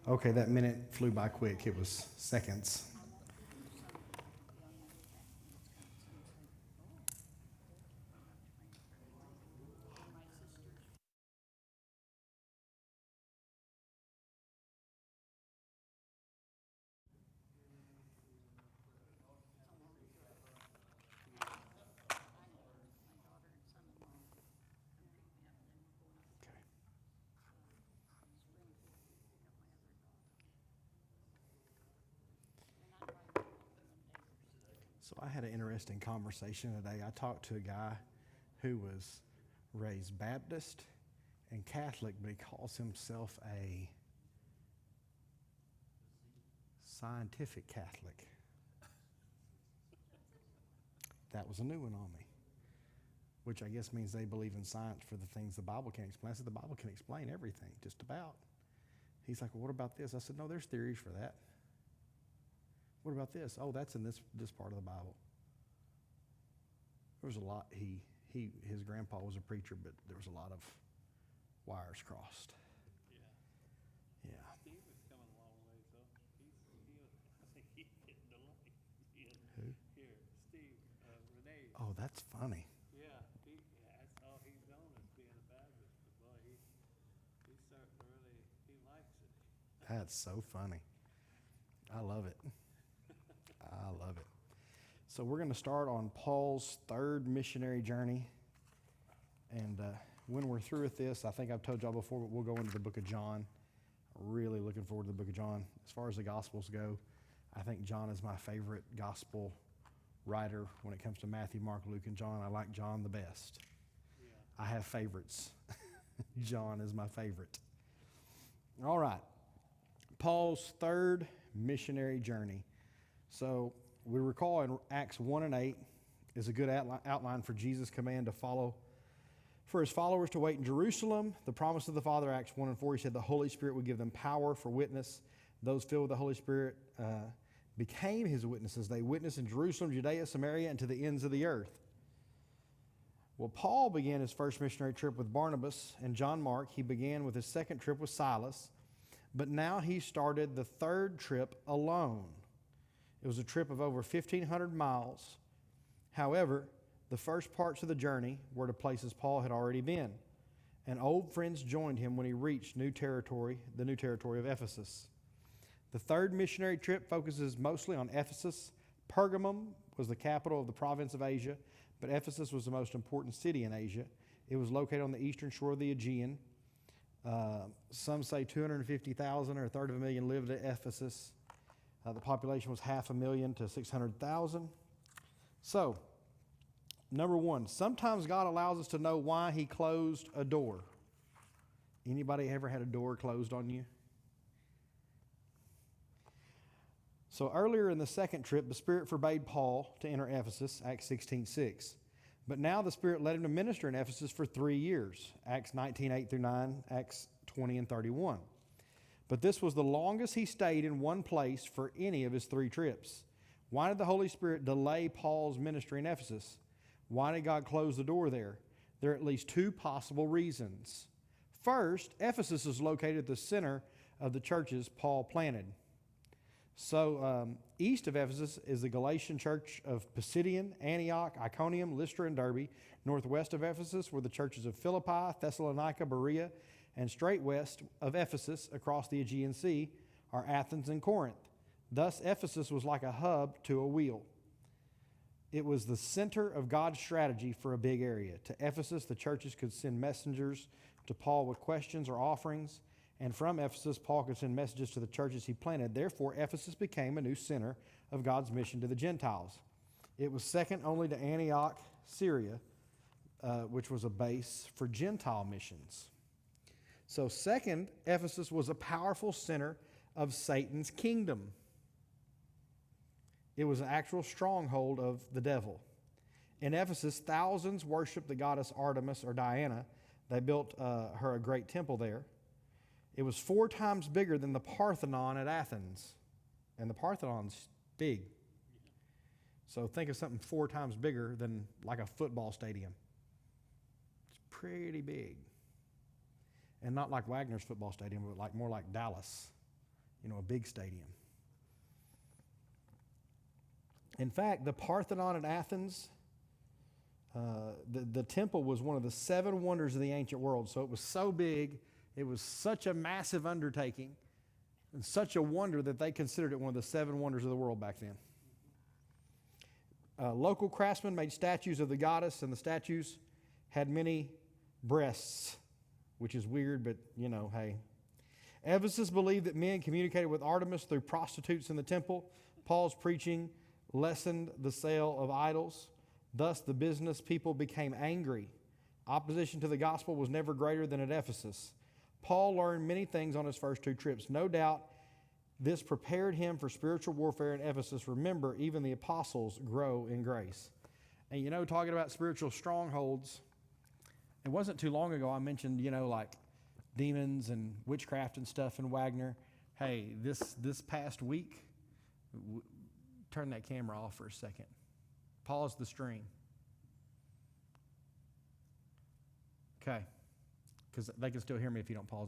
Okay, that minute flew by quick. It was seconds. So I had an interesting conversation today. I talked to a guy who was raised Baptist and Catholic, but he calls himself a scientific Catholic. That was a new one on me, which I guess means they believe in science for the things the Bible can't explain. I said, the Bible can explain everything, just about. He's like, well, what about this? I said, no, there's theories for that. What about this? Oh, that's in this part of the Bible. There was a lot. His grandpa was a preacher, but there was a lot of wires crossed. Yeah. Steve is coming a long way, so I think he's getting delayed. Who? Here, Steve, Renee. Oh, that's funny. Yeah, that's all he's known as being a Baptist, but boy, he's starting to really, he likes it. That's so funny. I love it. I love it. So we're going to start on Paul's third missionary journey. And when we're through with this, I think I've told y'all before, but we'll go into the book of John. Really looking forward to the book of John. As far as the Gospels go, I think John is my favorite gospel writer when it comes to Matthew, Mark, Luke, and John. I like John the best. Yeah. I have favorites. John is my favorite. All right. Paul's third missionary journey. So we recall in Acts 1 and 8 is a good outline for Jesus' command to follow, for his followers to wait in Jerusalem. The promise of the Father, Acts 1 and 4, he said the Holy Spirit would give them power for witness. Those filled with the Holy Spirit became his witnesses. They witnessed in Jerusalem, Judea, Samaria, and to the ends of the earth. Well, Paul began his first missionary trip with Barnabas and John Mark. He began with his second trip with Silas. But now he started the third trip alone. It was a trip of over 1,500 miles. However, the first parts of the journey were to places Paul had already been. And old friends joined him when he reached the new territory of Ephesus. The third missionary trip focuses mostly on Ephesus. Pergamum was the capital of the province of Asia, but Ephesus was the most important city in Asia. It was located on the eastern shore of the Aegean. Some say 250,000 or a third of a million lived at Ephesus. The population was 500,000 to 600,000. So, number one, sometimes God allows us to know why he closed a door. Anybody ever had a door closed on you? So earlier in the second trip, the Spirit forbade Paul to enter Ephesus, Acts 16:6. But now the Spirit led him to minister in Ephesus for 3 years, Acts 19:8 through 9, Acts 20 and 31. But this was the longest he stayed in one place for any of his 3 trips. Why did the Holy Spirit delay Paul's ministry in Ephesus? Why did God close the door there? There are at least 2 possible reasons. First, Ephesus is located at the center of the churches Paul planted. So east of Ephesus is the Galatian church of Pisidian, Antioch, Iconium, Lystra, and Derbe. Northwest of Ephesus were the churches of Philippi, Thessalonica, Berea, and straight west of Ephesus across the Aegean Sea are Athens and Corinth. Thus, Ephesus was like a hub to a wheel. It was the center of God's strategy for a big area. To Ephesus, the churches could send messengers to Paul with questions or offerings. And from Ephesus, Paul could send messages to the churches he planted. Therefore, Ephesus became a new center of God's mission to the Gentiles. It was second only to Antioch, Syria, which was a base for Gentile missions. So second, Ephesus was a powerful center of Satan's kingdom. It was an actual stronghold of the devil. In Ephesus, thousands worshiped the goddess Artemis or Diana. They built her a great temple there. It was 4 times bigger than the Parthenon at Athens. And the Parthenon's big. So think of something 4 times bigger than like a football stadium. It's pretty big. And not like Wagner's football stadium, but more like Dallas. a big stadium. In fact, the Parthenon at Athens, the temple was one of the 7 wonders of the ancient world. So it was so big, it was such a massive undertaking, and such a wonder that they considered it one of the 7 wonders of the world back then. Local craftsmen made statues of the goddess, and the statues had many breasts, which is weird, but hey. Ephesus believed that men communicated with Artemis through prostitutes in the temple. Paul's preaching lessened the sale of idols. Thus, the business people became angry. Opposition to the gospel was never greater than at Ephesus. Paul learned many things on his first 2 trips. No doubt, this prepared him for spiritual warfare in Ephesus. Remember, even the apostles grow in grace. And talking about spiritual strongholds, it wasn't too long ago I mentioned, like demons and witchcraft and stuff in Wagner. Hey, this past week, turn that camera off for a second. Pause the stream. Okay. Because they can still hear me if you don't pause the